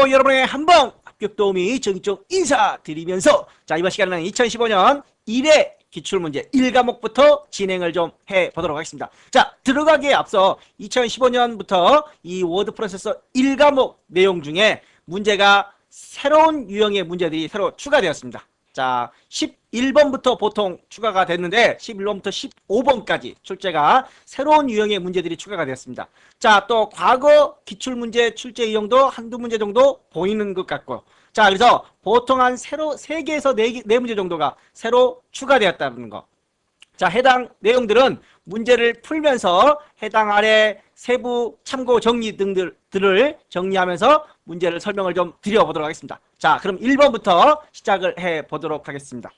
안녕하세요. 여러분의 한방 합격 도우미 정희종 인사드리면서 자, 이번 시간에는 2015년 1회 기출문제 1과목부터 진행을 좀 해보도록 하겠습니다. 자, 들어가기에 앞서 2015년부터 이 워드 프로세서 1과목 내용 중에 문제가 새로운 유형의 문제들이 새로 추가되었습니다. 자, 11번부터 보통 추가가 됐는데 11번부터 15번까지 출제가 새로운 유형의 문제들이 추가가 되었습니다. 자, 또 과거 기출문제 출제 유형도 한두 문제 정도 보이는 것 같고요. 자, 그래서 보통 한 새로 3개에서 4문제 정도가 새로 추가되었다는 거. 자, 해당 내용들은 문제를 풀면서 해당 아래 세부 참고 정리 등들을 정리하면서 문제를 설명을 좀 드려보도록 하겠습니다. 자, 그럼 1번부터 시작을 해보도록 하겠습니다.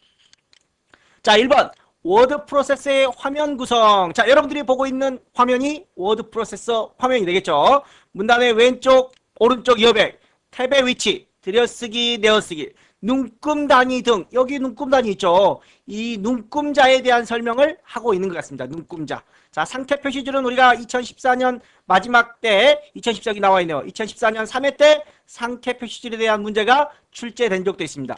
자, 1번 워드 프로세서의 화면 구성. 자, 여러분들이 보고 있는 화면이 워드 프로세서 화면이 되겠죠. 문단의 왼쪽 오른쪽 여백, 탭의 위치, 들여쓰기, 내어쓰기, 눈금 단위 등, 여기 눈금 단위 있죠. 이 눈금자에 대한 설명을 하고 있는 것 같습니다. 눈금자. 자, 상태 표시줄은 우리가 2014년 마지막 때 2014년이 나와 있네요. 2014년 3회 때 상태 표시줄에 대한 문제가 출제된 적도 있습니다.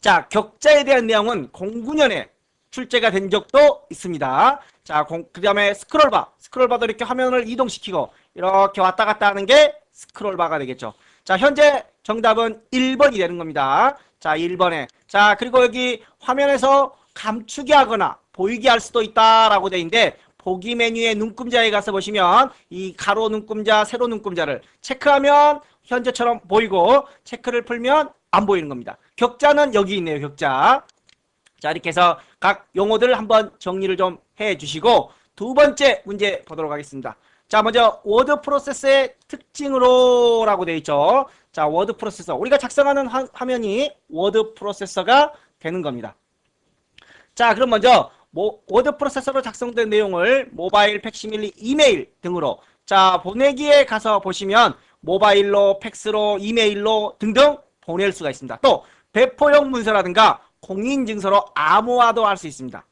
자, 격자에 대한 내용은 09년에 출제가 된 적도 있습니다. 자, 그 다음에 스크롤바도 이렇게 화면을 이동시키고 이렇게 왔다 갔다 하는 게 스크롤바가 되겠죠. 자, 현재 정답은 1번이 되는 겁니다. 자, 1번에. 자, 그리고 여기 화면에서 감추게 하거나 보이게 할 수도 있다라고 되어 있는데 보기 메뉴의 눈금자에 가서 보시면 이 가로 눈금자, 세로 눈금자를 체크하면 현재처럼 보이고 체크를 풀면 안 보이는 겁니다. 격자는 여기 있네요. 격자. 자, 이렇게 해서 각 용어들을 한번 정리를 좀 해주시고 두 번째 문제 보도록 하겠습니다. 자, 먼저 워드 프로세서의 특징으로 라고 되어 있죠. 자, 워드 프로세서. 우리가 작성하는 화면이 워드 프로세서가 되는 겁니다. 자, 그럼 먼저 워드 프로세서로 작성된 내용을 모바일, 팩시밀리, 이메일 등으로 자, 보내기에 가서 보시면 모바일로, 팩스로, 이메일로 등등 보낼 수가 있습니다. 또 배포용 문서라든가 공인증서로 암호화도 할 수 있습니다.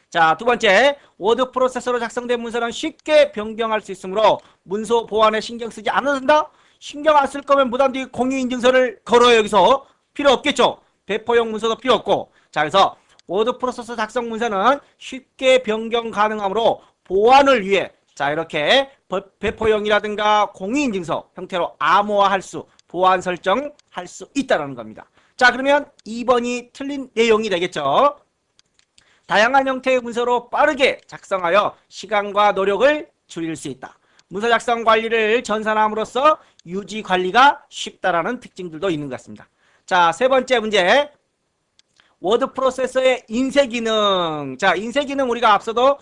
자, 두 번째, 워드 프로세서로 작성된 문서는 쉽게 변경할 수 있으므로 문서 보안에 신경 쓰지 않아도 된다? 신경 안 쓸 거면 무단히 공인인증서를 걸어요. 여기서 필요 없겠죠. 배포용 문서도 필요 없고. 자, 그래서 워드 프로세서 작성 문서는 쉽게 변경 가능하므로 보안을 위해 자, 이렇게 배포용이라든가 공인인증서 형태로 암호화할 수, 보안 설정할 수 있다는 겁니다. 자, 그러면 2번이 틀린 내용이 되겠죠. 다양한 형태의 문서로 빠르게 작성하여 시간과 노력을 줄일 수 있다. 문서 작성 관리를 전산함으로써 유지 관리가 쉽다라는 특징들도 있는 것 같습니다. 자, 세 번째 문제. 워드 프로세서의 인쇄 기능. 자, 인쇄 기능 우리가 앞서도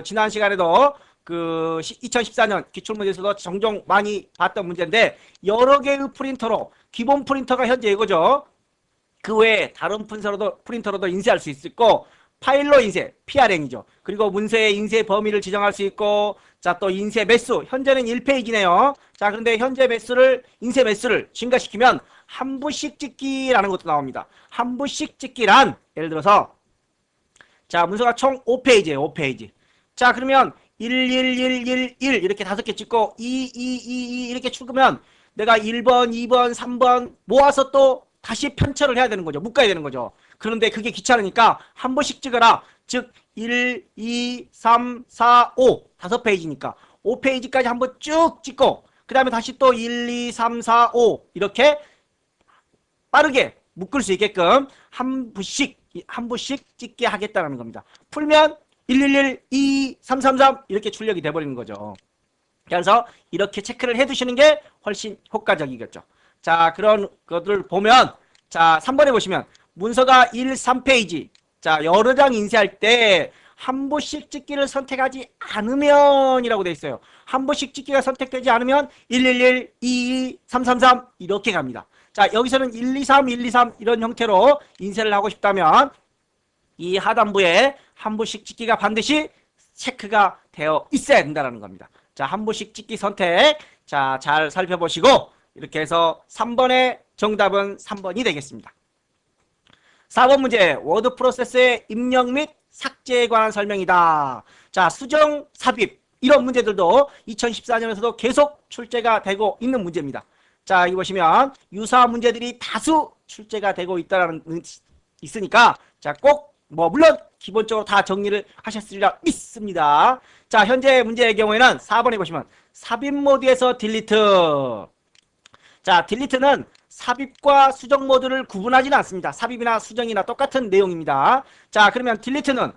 지난 시간에도 그 2014년 기출문제에서도 종종 많이 봤던 문제인데 여러 개의 프린터로 기본 프린터가 현재 이거죠. 그 외에 다른 프린터로도 인쇄할 수 있고 파일로 인쇄, PRN이죠. 그리고 문서의 인쇄 범위를 지정할 수 있고 자, 또 인쇄 매수, 현재는 1페이지네요. 자, 그런데 현재 인쇄 매수를 증가시키면 한 부씩 찍기라는 것도 나옵니다. 한 부씩 찍기란 예를 들어서 자, 문서가 총 5페이지예요. 5페이지. 자, 그러면 1 이렇게 5개 찍고 2 이렇게 찍으면 내가 1번, 2번, 3번 모아서 또 다시 편철을 해야 되는 거죠. 묶어야 되는 거죠. 그런데 그게 귀찮으니까 한 번씩 찍어라. 즉 1, 2, 3, 4, 5 5페이지니까 5페이지까지 한번 쭉 찍고 그 다음에 다시 또 1, 2, 3, 4, 5 이렇게 빠르게 묶을 수 있게끔 한 부씩 찍게 하겠다는 겁니다. 풀면 111, 2, 3, 3, 3 이렇게 출력이 돼버리는 거죠. 그래서 이렇게 체크를 해두시는 게 훨씬 효과적이겠죠. 자, 그런 것들을 보면 자, 3번에 보시면 문서가 1, 3페이지 자, 여러 장 인쇄할 때 한 부씩 찍기를 선택하지 않으면 이라고 되어 있어요. 한 부씩 찍기가 선택되지 않으면 111, 22, 333 이렇게 갑니다. 자, 여기서는 123, 123 이런 형태로 인쇄를 하고 싶다면 이 하단부에 한 부씩 찍기가 반드시 체크가 되어 있어야 된다는 겁니다. 자, 한 부씩 찍기 선택 자, 잘 살펴보시고 이렇게 해서 3번의 정답은 3번이 되겠습니다. 4번 문제. 워드 프로세서의 입력 및 삭제에 관한 설명이다. 자, 수정, 삽입 이런 문제들도 2014년에서도 계속 출제가 되고 있는 문제입니다. 자, 여기 보시면 유사한 문제들이 다수 출제가 되고 있으니까 자, 꼭 물론 기본적으로 다 정리를 하셨으리라 믿습니다. 자, 현재 문제의 경우에는 4번에 보시면 삽입 모드에서 딜리트. 자, 딜리트는 삽입과 수정 모드를 구분하지는 않습니다. 삽입이나 수정이나 똑같은 내용입니다. 자, 그러면 딜리트는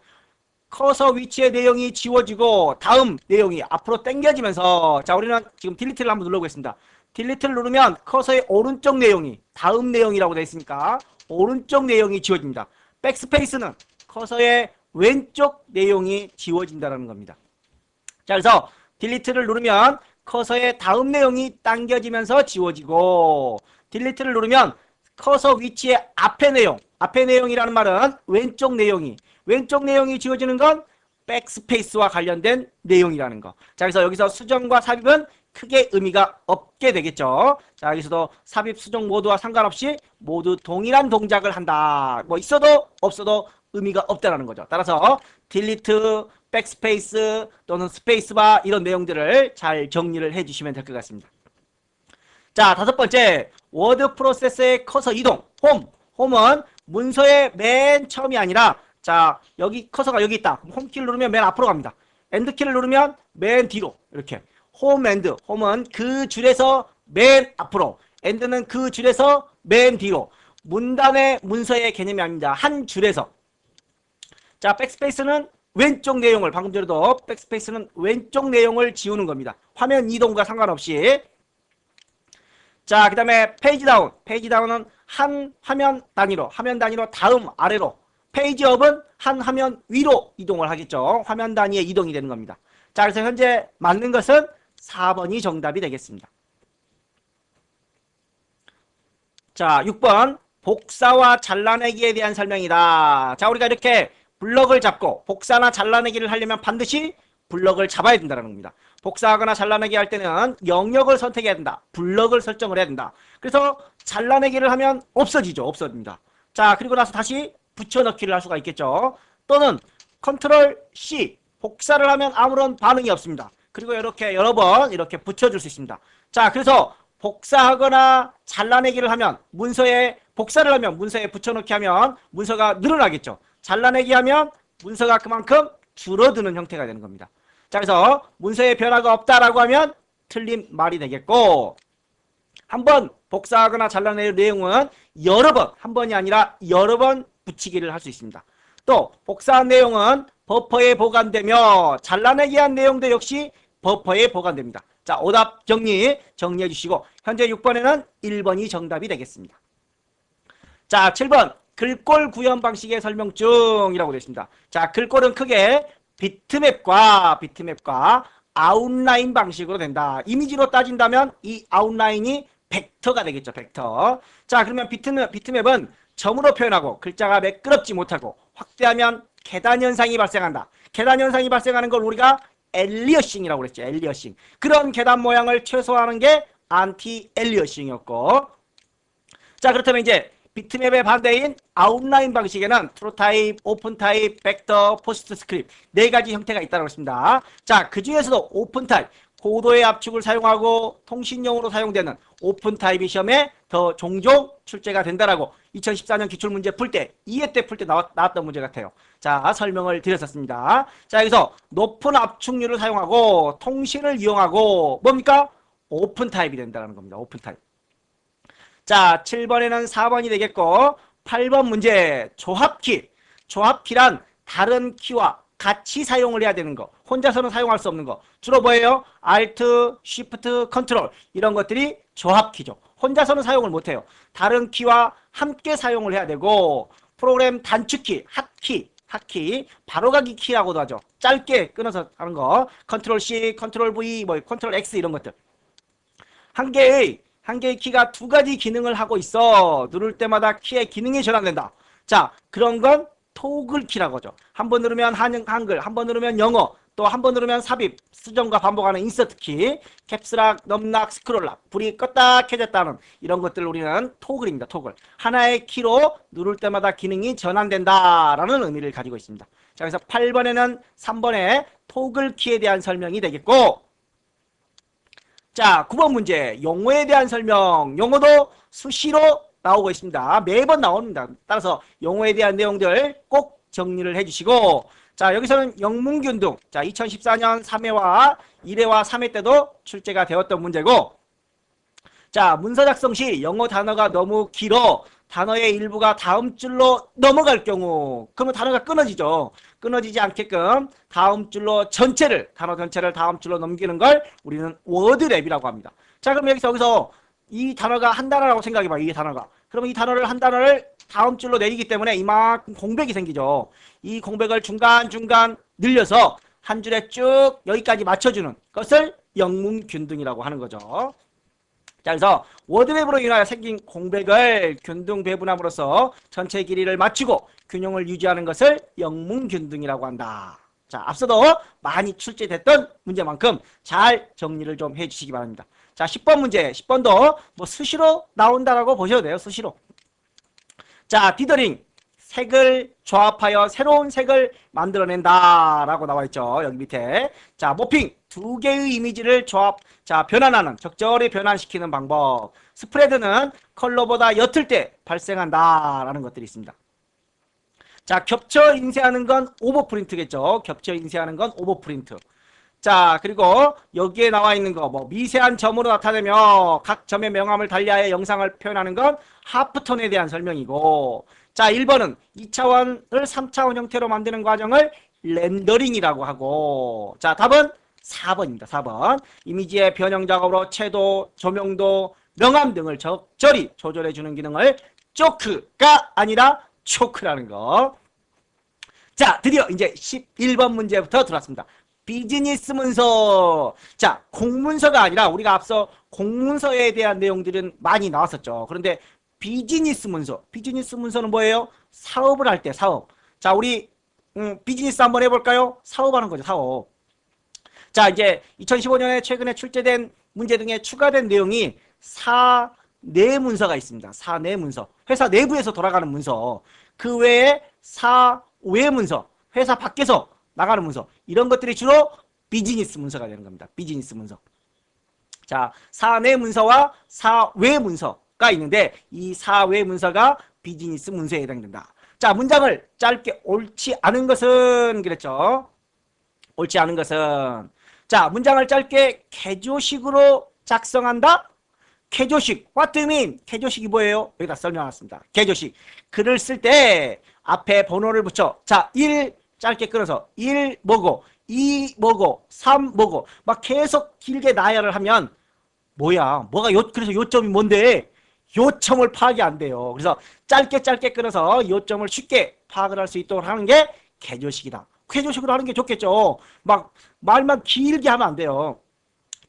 커서 위치의 내용이 지워지고 다음 내용이 앞으로 당겨지면서, 자, 우리는 지금 딜리트를 한번 눌러보겠습니다. 딜리트를 누르면 커서의 오른쪽 내용이 다음 내용이라고 되어 있으니까 오른쪽 내용이 지워집니다. 백스페이스는 커서의 왼쪽 내용이 지워진다는 겁니다. 자, 그래서 딜리트를 누르면 커서의 다음 내용이 당겨지면서 지워지고, 딜리트를 누르면 커서 위치의 앞의 내용이라는 말은 왼쪽 내용이 지워지는 건 백스페이스와 관련된 내용이라는 거. 자, 그래서 여기서 수정과 삽입은 크게 의미가 없게 되겠죠. 자, 여기서도 삽입 수정 모두와 상관없이 모두 동일한 동작을 한다. 뭐 있어도 없어도 의미가 없다라는 거죠. 따라서 딜리트, 백스페이스 또는 스페이스바 이런 내용들을 잘 정리를 해주시면 될 것 같습니다. 자, 다섯 번째, 워드 프로세스의 커서 이동. 홈은 문서의 맨 처음이 아니라, 자, 여기 커서가 여기 있다. 홈키를 누르면 맨 앞으로 갑니다. 엔드키를 누르면 맨 뒤로 이렇게. 홈은 그 줄에서 맨 앞으로, 엔드는 그 줄에서 맨 뒤로. 문단의 문서의 개념이 아닙니다. 한 줄에서. 자, 백스페이스는 왼쪽 내용을, 방금 전에도 백스페이스는 왼쪽 내용을 지우는 겁니다. 화면 이동과 상관없이. 자, 그 다음에 페이지 다운은 한 화면 단위로 다음 아래로. 페이지업은 한 화면 위로 이동을 하겠죠. 화면 단위의 이동이 되는 겁니다. 자, 그래서 현재 맞는 것은 4번이 정답이 되겠습니다. 자, 6번 복사와 잘라내기에 대한 설명이다. 자, 우리가 이렇게 블럭을 잡고 복사나 잘라내기를 하려면 반드시 블럭을 잡아야 된다는 겁니다. 복사하거나 잘라내기 할 때는 영역을 선택해야 된다. 블럭을 설정을 해야 된다. 그래서 잘라내기를 하면 없어집니다. 자, 그리고 나서 다시 붙여넣기를 할 수가 있겠죠. 또는 컨트롤 C, 복사를 하면 아무런 반응이 없습니다. 그리고 이렇게 여러 번 이렇게 붙여줄 수 있습니다. 자, 그래서 복사하거나 잘라내기를 하면 복사를 하면 문서에 붙여넣기 하면 문서가 늘어나겠죠. 잘라내기 하면 문서가 그만큼 줄어드는 형태가 되는 겁니다. 자, 그래서 문서에 변화가 없다라고 하면 틀린 말이 되겠고, 한번 복사하거나 잘라낼 내용은 한 번이 아니라 여러 번 붙이기를 할 수 있습니다. 또 복사한 내용은 버퍼에 보관되며 잘라내기 한 내용도 역시 버퍼에 보관됩니다. 자, 오답 정리해 주시고 현재 6번에는 1번이 정답이 되겠습니다. 자, 7번 글꼴 구현 방식의 설명 중이라고 되어 있습니다. 자, 글꼴은 크게 비트맵과 아웃라인 방식으로 된다. 이미지로 따진다면 이 아웃라인이 벡터가 되겠죠. 벡터. 자, 그러면 비트맵은 점으로 표현하고 글자가 매끄럽지 못하고 확대하면 계단 현상이 발생한다. 계단 현상이 발생하는 걸 우리가 엘리어싱이라고 그랬죠. 엘리어싱. 그런 계단 모양을 최소화하는 게 안티 엘리어싱이었고, 자, 그렇다면 이제 비트맵의 반대인 아웃라인 방식에는 트루 타입, 오픈 타입, 벡터, 포스트 스크립트 네 가지 형태가 있다고 했습니다. 자, 그 중에서도 오픈 타입, 고도의 압축을 사용하고 통신용으로 사용되는 오픈 타입이 시험에 더 종종 출제가 된다라고 2014년 기출문제 풀 때, 2회 때 풀 때 나왔던 문제 같아요. 자, 설명을 드렸었습니다. 자, 여기서 높은 압축률을 사용하고 통신을 이용하고 뭡니까? 오픈 타입이 된다는 겁니다. 오픈 타입. 자, 7번에는 4번이 되겠고, 8번 문제 조합키. 조합키란 다른 키와 같이 사용을 해야 되는 거. 혼자서는 사용할 수 없는 거. 주로 뭐예요? Alt, Shift, Control 이런 것들이 조합키죠. 혼자서는 사용을 못해요. 다른 키와 함께 사용을 해야 되고, 프로그램 단축키, 핫키, 바로가기 키라고도 하죠. 짧게 끊어서 하는 거. Ctrl C, Ctrl V, Ctrl X 이런 것들. 한 개의 키가 두 가지 기능을 하고 있어. 누를 때마다 키의 기능이 전환된다. 자, 그런 건 토글 키라고 하죠. 한 번 누르면 한글, 한 번 누르면 영어, 또 한 번 누르면 삽입, 수정과 반복하는 인서트 키, 캡스락, 넘락, 스크롤락, 불이 껐다 켜졌다는 이런 것들 우리는 토글입니다. 토글. 하나의 키로 누를 때마다 기능이 전환된다라는 의미를 가지고 있습니다. 자, 그래서 8번에는 3번에 토글 키에 대한 설명이 되겠고, 자, 9번 문제. 용어에 대한 설명. 용어도 수시로 나오고 있습니다. 매번 나옵니다. 따라서 용어에 대한 내용들 꼭 정리를 해주시고, 자, 여기서는 영문균등. 자, 2014년 3회와 1회와 3회 때도 출제가 되었던 문제고, 자, 문서 작성 시 영어 단어가 너무 길어 단어의 일부가 다음 줄로 넘어갈 경우, 그러면 단어가 끊어지죠. 끊어지지 않게끔 다음 줄로 단어 전체를 다음 줄로 넘기는 걸 우리는 워드랩이라고 합니다. 자, 그럼 여기서 이 단어가 한 단어라고 생각해봐. 이 단어가. 그러면 이 단어를 한 단어를 다음 줄로 내리기 때문에 이만큼 공백이 생기죠. 이 공백을 중간중간 늘려서 한 줄에 쭉 여기까지 맞춰주는 것을 영문균등이라고 하는 거죠. 자, 그래서 워드맵으로 인하여 생긴 공백을 균등 배분함으로써 전체 길이를 맞추고 균형을 유지하는 것을 영문균등이라고 한다. 자, 앞서도 많이 출제됐던 문제만큼 잘 정리를 좀 해주시기 바랍니다. 자, 10번 문제. 10번도 뭐 수시로 나온다라고 보셔도 돼요. 수시로. 자, 디더링. 색을 조합하여 새로운 색을 만들어낸다 라고 나와 있죠. 여기 밑에. 자, 모핑. 두 개의 이미지를 변환하는, 적절히 변환시키는 방법. 스프레드는 컬러보다 옅을 때 발생한다 라는 것들이 있습니다. 자, 겹쳐 인쇄하는 건 오버프린트겠죠. 겹쳐 인쇄하는 건 오버프린트. 자, 그리고 여기에 나와 있는 거, 뭐 미세한 점으로 나타내며 각 점의 명암을 달리하여 영상을 표현하는 건 하프톤에 대한 설명이고, 자, 1번은 2차원을 3차원 형태로 만드는 과정을 렌더링이라고 하고, 자, 답은 4번입니다. 4번. 이미지의 변형 작업으로 채도, 조명도, 명암 등을 적절히 조절해주는 기능을 초크가 아니라 초크라는 거. 자, 드디어 이제 11번 문제부터 들어왔습니다. 비즈니스 문서. 자, 공문서가 아니라 우리가 앞서 공문서에 대한 내용들은 많이 나왔었죠. 그런데 비즈니스 문서는 뭐예요? 사업을 할 때 사업. 자, 우리 비즈니스 한번 해볼까요? 사업하는 거죠. 사업. 자, 이제 2015년에 최근에 출제된 문제 등에 추가된 내용이 사내문서가 있습니다. 사내문서. 회사 내부에서 돌아가는 문서. 그 외에 사외문서. 회사 밖에서 나가는 문서. 이런 것들이 주로 비즈니스 문서가 되는 겁니다. 비즈니스 문서. 자, 사내 문서와 사외 문서가 있는데 이 사외 문서가 비즈니스 문서에 해당된다. 자, 문장을 짧게 옳지 않은 것은 그랬죠. 옳지 않은 것은, 자, 문장을 짧게 개조식으로 작성한다. 개조식. What do you mean? 개조식이 뭐예요? 여기다 설명했습니다. 개조식. 글을 쓸 때 앞에 번호를 붙여. 자, 1 짧게 끊어서 1 뭐고 2 뭐고 3 뭐고 막 계속 길게 나열을 하면 그래서 요점이 뭔데? 요점을 파악이 안 돼요. 그래서 짧게 끊어서 요점을 쉽게 파악을 할 수 있도록 하는 게 개조식이다. 개조식으로 하는 게 좋겠죠. 막 말만 길게 하면 안 돼요.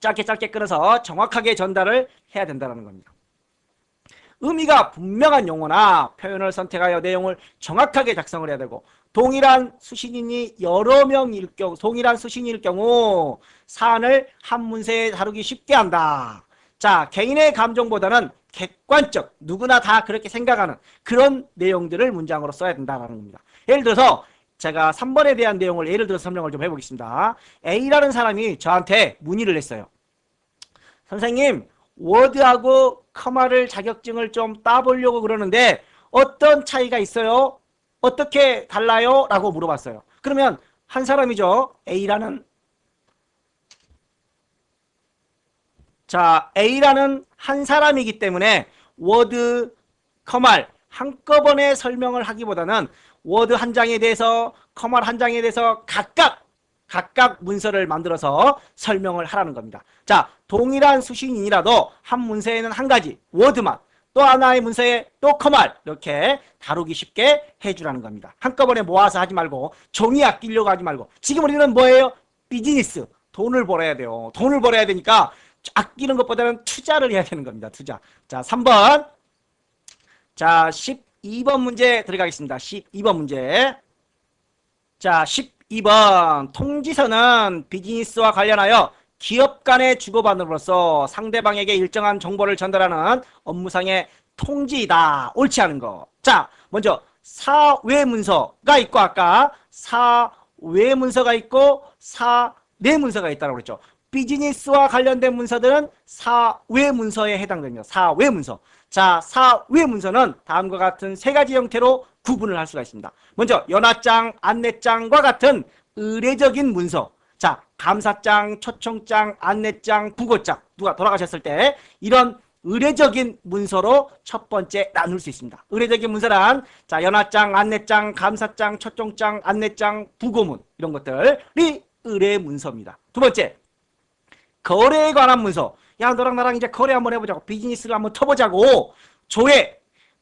짧게 끊어서 정확하게 전달을 해야 된다는 겁니다. 의미가 분명한 용어나 표현을 선택하여 내용을 정확하게 작성을 해야 되고, 동일한 수신인이 여러 명일 경우 사안을 한 문서에 다루기 쉽게 한다. 자, 개인의 감정보다는 객관적, 누구나 다 그렇게 생각하는 그런 내용들을 문장으로 써야 된다는 겁니다. 예를 들어서 제가 3번에 대한 내용을 예를 들어서 설명을 좀 해보겠습니다. A라는 사람이 저한테 문의를 했어요. 선생님, 워드하고 커마를 자격증을 좀 따보려고 그러는데 어떤 차이가 있어요? 어떻게 달라요? 라고 물어봤어요. 그러면 한 사람이죠. A라는 한 사람이기 때문에 워드, 커말 한꺼번에 설명을 하기보다는 워드 한 장에 대해서 커말 한 장에 대해서 각각 문서를 만들어서 설명을 하라는 겁니다. 자, 동일한 수신인이라도 한 문서에는 한 가지 워드만, 또 하나의 문서에 또 커말 이렇게 다루기 쉽게 해주라는 겁니다. 한꺼번에 모아서 하지 말고 종이 아끼려고 하지 말고. 지금 우리는 뭐예요? 비즈니스. 돈을 벌어야 돼요. 돈을 벌어야 되니까 아끼는 것보다는 투자를 해야 되는 겁니다. 투자. 자, 3번. 자, 12번 문제 들어가겠습니다. 12번 문제. 자, 12번. 통지서는 비즈니스와 관련하여 기업 간의 주고받음으로써 상대방에게 일정한 정보를 전달하는 업무상의 통지이다. 옳지 않은 거. 자, 먼저 사외문서가 있고, 아까 사외문서가 있고 사내문서가 있다고 그랬죠. 비즈니스와 관련된 문서들은 사외 문서에 해당됩니다. 사외 문서. 자, 사외 문서는 다음과 같은 세 가지 형태로 구분을 할 수가 있습니다. 먼저 연하장, 안내장과 같은 의례적인 문서. 자, 감사장, 초청장, 안내장, 부고장, 누가 돌아가셨을 때 이런 의례적인 문서로 첫 번째 나눌 수 있습니다. 의례적인 문서란 자, 연하장, 안내장, 감사장, 초청장, 안내장, 부고문 이런 것들이 의례 문서입니다. 두 번째, 거래에 관한 문서. 야, 너랑 나랑 이제 거래 한번 해보자고. 비즈니스를 한번 터보자고. 조회,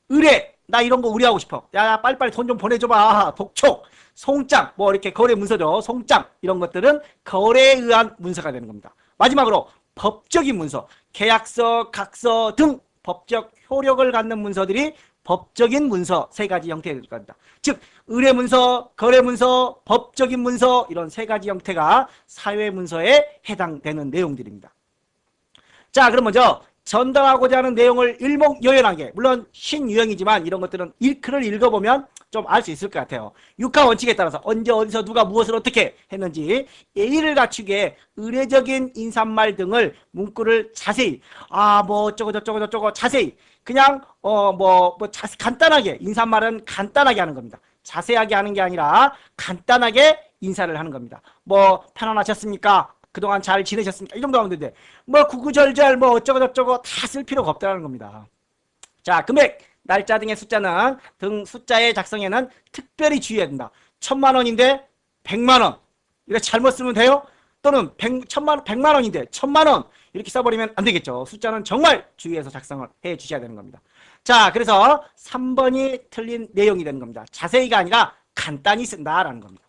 의뢰. 나 이런 거 의뢰하고 싶어. 야, 빨리빨리 돈 좀 보내줘봐. 독촉, 송장. 뭐 이렇게 거래 문서죠. 송장. 이런 것들은 거래에 의한 문서가 되는 겁니다. 마지막으로 법적인 문서. 계약서, 각서 등 법적 효력을 갖는 문서들이 법적인 문서 세 가지 형태가 될 겁니다. 즉 의뢰 문서, 거래 문서, 법적인 문서 이런 세 가지 형태가 사회 문서에 해당되는 내용들입니다. 자, 그럼 먼저 전달하고자 하는 내용을 일목요연하게, 물론 신유형이지만 이런 것들은 글을 읽어보면 좀 알 수 있을 것 같아요. 육하 원칙에 따라서 언제 어디서 누가 무엇을 어떻게 했는지 예의를 갖추게 의례적인 인사말 등을 문구를 자세히 뭐 어쩌고 저쩌고 저쩌고 자세히 그냥 간단하게 인사말은 간단하게 하는 겁니다. 자세하게 하는 게 아니라 간단하게 인사를 하는 겁니다. 뭐 편안하셨습니까? 그동안 잘 지내셨습니까? 이 정도 하면 되는데 뭐 구구절절 뭐 어쩌고 저쩌고 다 쓸 필요가 없다는 겁니다. 자, 금액, 날짜 등의 숫자는 등 숫자의 작성에는 특별히 주의해야 된다. 1000만 원인데 100만 원 이렇게 잘못 쓰면 돼요? 또는 100만 원인데 1000만 원 이렇게 써버리면 안 되겠죠. 숫자는 정말 주의해서 작성을 해 주셔야 되는 겁니다. 자, 그래서 3번이 틀린 내용이 되는 겁니다. 자세히가 아니라 간단히 쓴다라는 겁니다.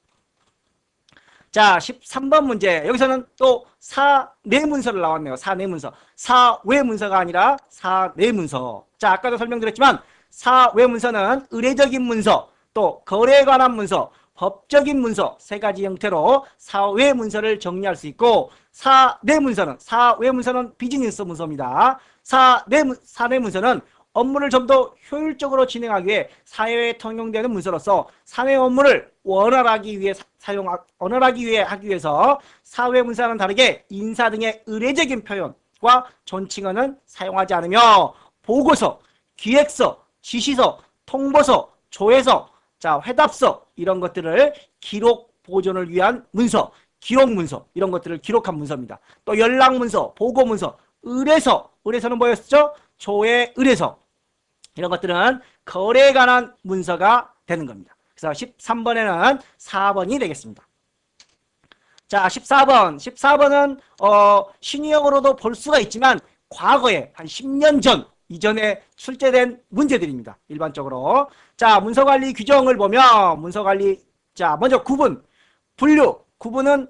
자, 13번 문제. 여기서는 또 사내문서를 나왔네요. 사내문서. 사외문서가 아니라 사내문서. 자, 아까도 설명드렸지만 사외문서는 의례적인 문서, 또 거래에 관한 문서, 법적인 문서 세 가지 형태로 사외문서를 정리할 수 있고 사외문서는 비즈니스 문서입니다. 사내문서는 업무를 좀 더 효율적으로 진행하기 위해 사회에 통용되는 문서로서 사회 업무를 원활하게 하기 위해서 사회문서와는 다르게 인사 등의 의례적인 표현과 존칭어는 사용하지 않으며 보고서, 기획서, 지시서, 통보서, 조회서, 자, 회답서 이런 것들을 기록 보존을 위한 문서, 기록문서 이런 것들을 기록한 문서입니다. 또 연락문서, 보고문서, 의뢰서는 뭐였죠? 조회 의뢰서 이런 것들은 거래에 관한 문서가 되는 겁니다. 그래서 13번에는 4번이 되겠습니다. 자, 14번은 신유형으로도 볼 수가 있지만 과거에 한 10년 전 이전에 출제된 문제들입니다. 일반적으로. 자, 문서관리 규정을 보면 문서관리 자, 먼저 구분, 분류. 구분은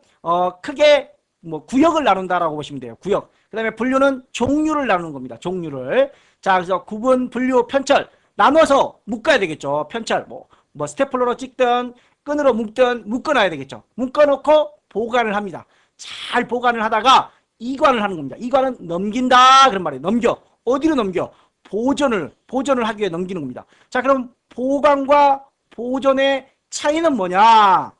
크게 뭐 구역을 나눈다라고 보시면 돼요. 구역. 그다음에 분류는 종류를 나누는 겁니다. 종류를. 자, 그래서 구분, 분류, 편철 나눠서 묶어야 되겠죠. 편철 뭐 스테플러로 찍든 끈으로 묶든 묶어놔야 되겠죠. 묶어놓고 보관을 합니다. 잘 보관을 하다가 이관을 하는 겁니다. 이관은 넘긴다 그런 말이에요. 넘겨. 어디로 넘겨? 보존을 하기 위해 넘기는 겁니다. 자, 그럼 보관과 보존의 차이는 뭐냐?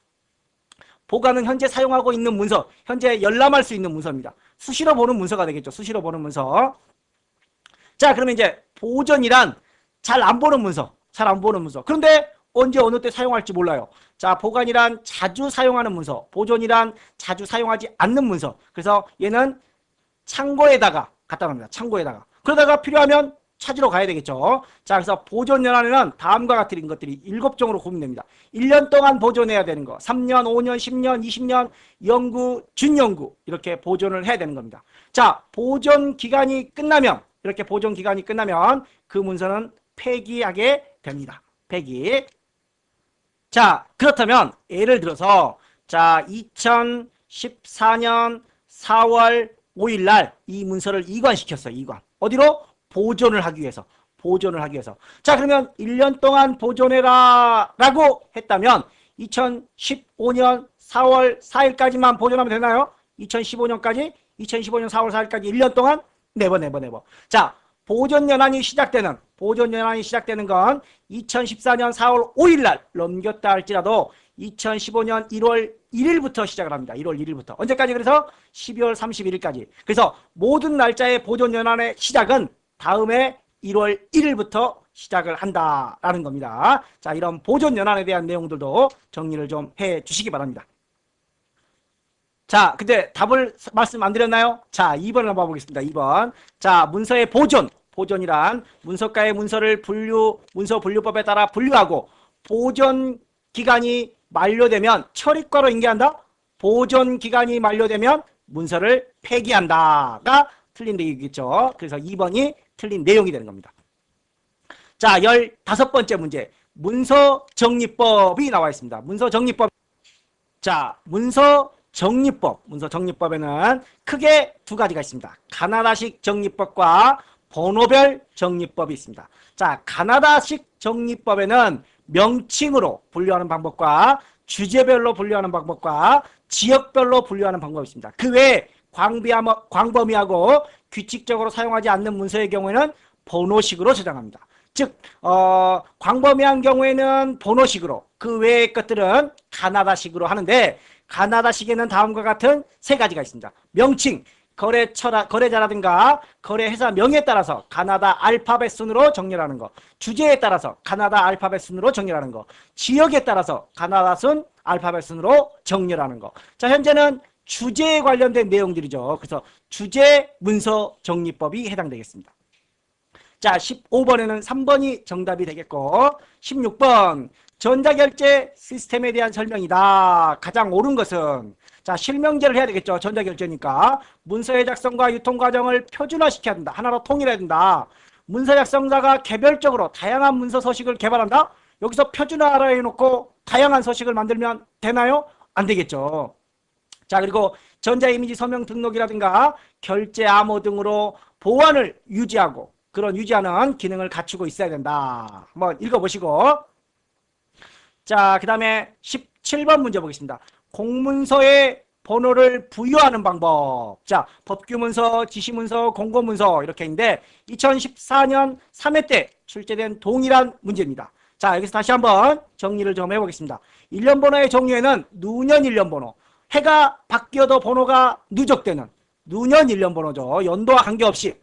보관은 현재 사용하고 있는 문서, 현재 열람할 수 있는 문서입니다. 수시로 보는 문서가 되겠죠. 수시로 보는 문서. 자, 그러면 이제 보존이란 잘 안 보는 문서, 잘 안 보는 문서. 그런데 언제 어느 때 사용할지 몰라요. 자, 보관이란 자주 사용하는 문서, 보존이란 자주 사용하지 않는 문서. 그래서 얘는 창고에다가 갖다 놔니다. 창고에다가. 그러다가 필요하면 찾으러 가야 되겠죠. 자, 그래서 보존 연한에는 다음과 같은 것들이 7종으로 구분됩니다. 1년 동안 보존해야 되는 거, 3년, 5년, 10년, 20년, 연구, 준연구 이렇게 보존을 해야 되는 겁니다. 자, 보존 기간이 끝나면 이렇게 보존 기간이 끝나면 그 문서는 폐기하게 됩니다. 폐기. 자, 그렇다면 예를 들어서 자, 2014년 4월 5일 날 이 문서를 이관시켰어요. 이관. 어디로? 보존을 하기 위해서. 자, 그러면 1년 동안 보존해라 라고 했다면 2015년 4월 4일까지만 보존하면 되나요? 2015년까지? 2015년 4월 4일까지 1년 동안? 네버. 자, 보존 연한이 시작되는 건 2014년 4월 5일 날 넘겼다 할지라도 2015년 1월 1일부터 시작을 합니다. 1월 1일부터. 언제까지? 그래서 12월 31일까지. 그래서 모든 날짜의 보존연한의 시작은 다음해 1월 1일부터 시작을 한다라는 겁니다. 자, 이런 보존연한에 대한 내용들도 정리를 좀 해 주시기 바랍니다. 자, 근데 답을 말씀 안 드렸나요? 자, 2번을 한번 보겠습니다. 2번. 자, 문서의 보존. 보존이란 문서가의 문서를 문서 분류법에 따라 분류하고 보존 기간이 만료되면 처리과로 인계한다? 보존 기간이 만료되면 문서를 폐기한다가 틀린 내용이겠죠. 그래서 2번이 틀린 내용이 되는 겁니다. 자, 15번째 문제. 문서정리법이 나와 있습니다. 문서정리법. 자, 문서정리법에는 크게 두 가지가 있습니다. 가나다식 정리법과 번호별 정리법이 있습니다. 자, 가나다식 정리법에는 명칭으로 분류하는 방법과 주제별로 분류하는 방법과 지역별로 분류하는 방법이 있습니다. 그 외에 광범위하고 규칙적으로 사용하지 않는 문서의 경우에는 번호식으로 저장합니다. 즉 광범위한 경우에는 번호식으로, 그 외의 것들은 가나다식으로 하는데, 가나다식에는 다음과 같은 세 가지가 있습니다. 명칭, 거래자라든가 거래회사 명에 따라서 가나다 알파벳 순으로 정렬하는 거, 주제에 따라서 가나다 알파벳 순으로 정렬하는 거, 지역에 따라서 가나다 순 알파벳 순으로 정렬하는 거. 자, 현재는 주제에 관련된 내용들이죠. 그래서 주제 문서 정리법이 해당되겠습니다. 자, 15번에는 3번이 정답이 되겠고, 16번 전자결제 시스템에 대한 설명이다. 가장 옳은 것은, 자, 실명제를 해야 되겠죠. 전자결제니까 문서의 작성과 유통 과정을 표준화시켜야 된다. 하나로 통일해야 된다. 문서 작성자가 개별적으로 다양한 문서 서식을 개발한다. 여기서 표준화를 해놓고 다양한 서식을 만들면 되나요? 안 되겠죠. 자, 그리고 전자이미지 서명 등록이라든가 결제 암호 등으로 보안을 유지하고 그런 유지하는 기능을 갖추고 있어야 된다. 한번 읽어보시고. 자, 그 다음에 17번 문제 보겠습니다. 공문서에 번호를 부여하는 방법. 자, 법규문서, 지시문서, 공고문서 이렇게 있는데 2014년 3회 때 출제된 동일한 문제입니다. 자, 여기서 다시 한번 정리를 좀 해보겠습니다. 일련번호의 종류에는 누년 일련번호, 해가 바뀌어도 번호가 누적되는 누년 일련번호죠. 연도와 관계없이.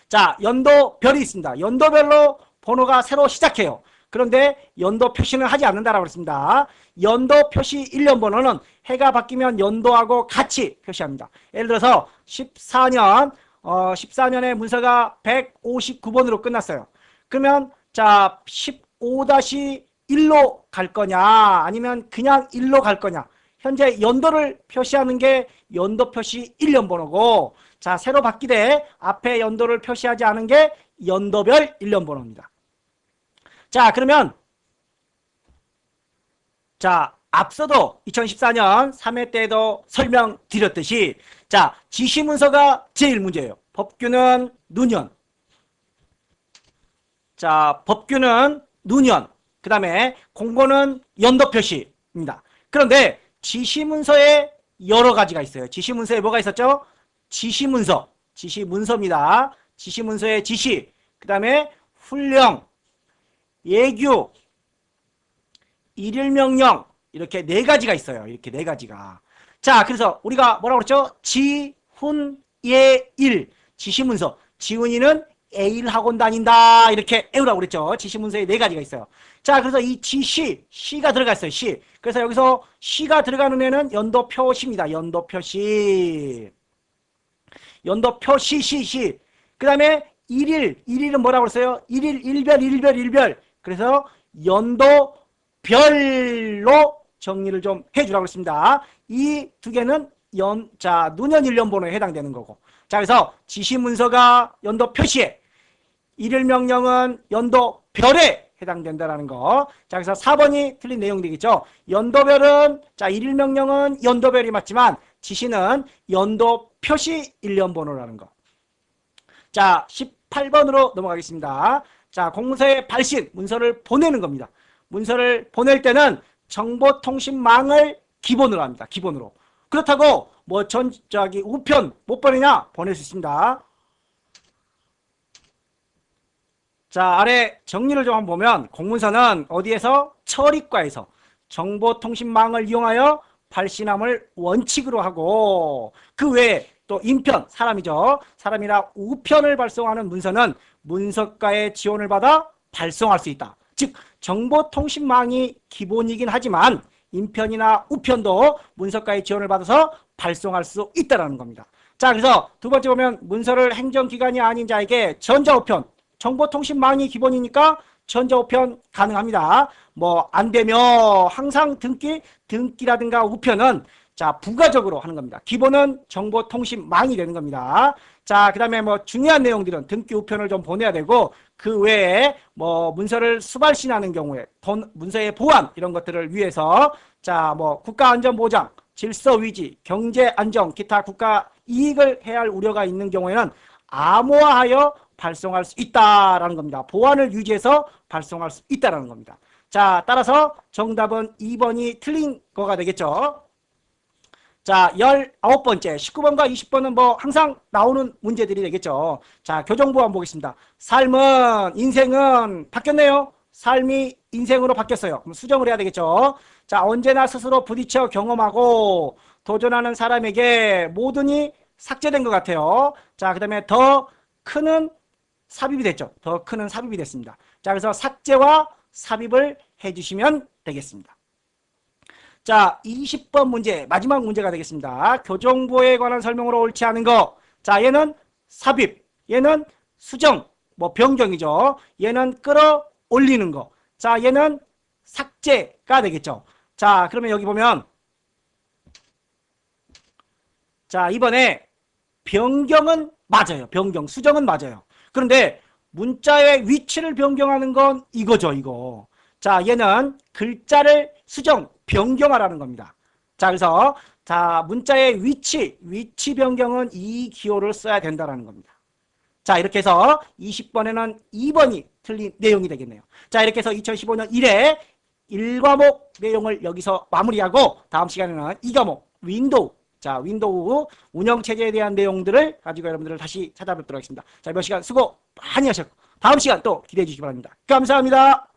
자, 연도별이 있습니다. 연도별로 번호가 새로 시작해요. 그런데 연도 표시는 하지 않는다라고 했습니다. 연도 표시 일련번호는 해가 바뀌면 연도하고 같이 표시합니다. 예를 들어서 14년에 문서가 159번으로 끝났어요. 그러면 자, 15-1로 갈 거냐 아니면 그냥 1로 갈 거냐. 현재 연도를 표시하는 게 연도 표시 일련번호고, 자, 새로 바뀌되 앞에 연도를 표시하지 않은 게 연도별 일련번호입니다. 자, 그러면 자, 앞서도 2014년 3회 때도 설명드렸듯이, 자, 지시문서가 제일 문제예요. 법규는 누년. 자, 법규는 누년. 그 다음에 공고는 연도 표시입니다. 그런데 지시문서에 여러 가지가 있어요. 지시문서에 뭐가 있었죠? 지시문서입니다. 지시문서의 지시, 그 다음에 훈령, 예규, 일일명령, 이렇게 네 가지가 있어요. 이렇게 네 가지가. 자, 그래서 우리가 뭐라고 그랬죠? 지훈, 예일. 지시문서. 지훈이는 A일 학원 다닌다. 이렇게 애우라고 그랬죠. 지시문서에 네 가지가 있어요. 자, 그래서 이 지시, 시가 들어가 있어요. 시. 그래서 여기서 시가 들어가는 애는 연도표시입니다. 연도표시. 연도표시, 시. 그 다음에 일일은 뭐라고 그랬어요? 일별. 그래서 연도별로 정리를 좀 해주라고 했습니다. 이 두 개는 누년 일련번호에 해당되는 거고. 자, 그래서 지시문서가 연도 표시에, 일일명령은 연도 별에 해당된다라는 거. 자, 그래서 4번이 틀린 내용 되겠죠. 연도별은, 자, 일일명령은 연도별이 맞지만 지시는 연도 표시 일련번호라는 거. 자, 18번으로 넘어가겠습니다. 자, 공문서의 발신, 문서를 보내는 겁니다. 문서를 보낼 때는 정보통신망을 기본으로 합니다. 기본으로. 그렇다고 우편 못 보내냐? 보낼 수 있습니다. 자, 아래 정리를 좀 한번 보면 공문서는 어디에서? 처리과에서. 정보통신망을 이용하여 발신함을 원칙으로 하고, 그 외에 또 인편, 사람이죠. 사람이나 우편을 발송하는 문서는 문서가의 지원을 받아 발송할 수 있다. 즉 정보통신망이 기본이긴 하지만 인편이나 우편도 문서가의 지원을 받아서 발송할 수 있다는 겁니다. 자, 그래서 두 번째 보면 문서를 행정기관이 아닌 자에게 전자우편, 정보통신망이 기본이니까 전자우편 가능합니다. 뭐 안 되면 항상 등기라든가 우편은 자 부가적으로 하는 겁니다. 기본은 정보통신망이 되는 겁니다. 자, 그 다음에 뭐 중요한 내용들은 등기 우편을 좀 보내야 되고, 그 외에 뭐 문서를 수발신하는 경우에 문서의 보안 이런 것들을 위해서 자 뭐 국가안전보장, 질서위지, 경제안정, 기타 국가 이익을 해할 우려가 있는 경우에는 암호화하여 발송할 수 있다라는 겁니다. 보안을 유지해서 발송할 수 있다라는 겁니다. 자, 따라서 정답은 2번이 틀린 거가 되겠죠. 자, 19번째, 19번과 20번은 뭐 항상 나오는 문제들이 되겠죠. 자, 교정부 한번 보겠습니다. 삶은, 인생은 바뀌었네요. 삶이 인생으로 바뀌었어요. 그럼 수정을 해야 되겠죠. 자, 언제나 스스로 부딪혀 경험하고 도전하는 사람에게 모든이 삭제된 것 같아요. 자, 그 다음에 더 크는 삽입이 됐죠. 더 크는 삽입이 됐습니다. 자, 그래서 삭제와 삽입을 해주시면 되겠습니다. 자, 20번 문제, 마지막 문제가 되겠습니다. 교정부에 관한 설명으로 옳지 않은 거. 자, 얘는 삽입, 얘는 수정, 뭐 변경이죠. 얘는 끌어올리는 거. 자, 얘는 삭제가 되겠죠. 자, 그러면 여기 보면 자, 이번에 변경은 맞아요. 변경, 수정은 맞아요. 그런데 문자의 위치를 변경하는 건 이거죠, 이거. 자, 얘는 글자를 수정, 변경하라는 겁니다. 자, 그래서 자, 문자의 위치 변경은 이 기호를 써야 된다는 겁니다. 자, 이렇게 해서 20번에는 2번이 틀린 내용이 되겠네요. 자, 이렇게 해서 2015년 1회 1과목 내용을 여기서 마무리하고 다음 시간에는 2과목 윈도우, 자, 윈도우 운영체제에 대한 내용들을 가지고 여러분들을 다시 찾아뵙도록 하겠습니다. 자, 이번 시간 수고 많이 하셨고 다음 시간 또 기대해 주시기 바랍니다. 감사합니다.